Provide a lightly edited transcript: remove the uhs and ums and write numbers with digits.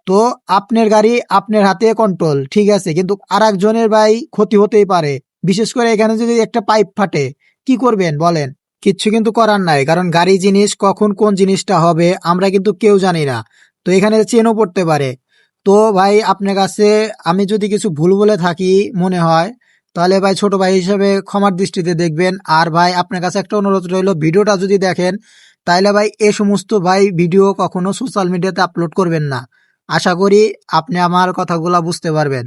তো আপনার গাড়ি আপনার হাতে কন্ট্রোল, ঠিক আছে, কিন্তু আরেকজনের ভাই ক্ষতি হতেই পারে। বিশেষ করে এখানে যদি একটা পাইপ ফাটে, কি করবেন বলেন? কিচ্ছু কিন্তু করার নাই, কারণ গাড়ি জিনিস কখন কোন জিনিসটা হবে আমরা কিন্তু কেউ জানি না। তো এখানে চেনও পড়তে পারে। তো ভাই আপনার কাছে আমি যদি কিছু ভুল বলে থাকি মনে হয়, তাহলে ভাই ছোট ভাই হিসেবে ক্ষমার দৃষ্টিতে দেখবেন। আর ভাই আপনার কাছে একটা অনুরোধ রইলো, ভিডিওটা যদি দেখেন তাইলে ভাই এ সমস্ত ভাই ভিডিও কখনো সোশ্যাল মিডিয়াতে আপলোড করবেন না। আশা করি আপনি আমার কথাগুলা বুঝতে পারবেন।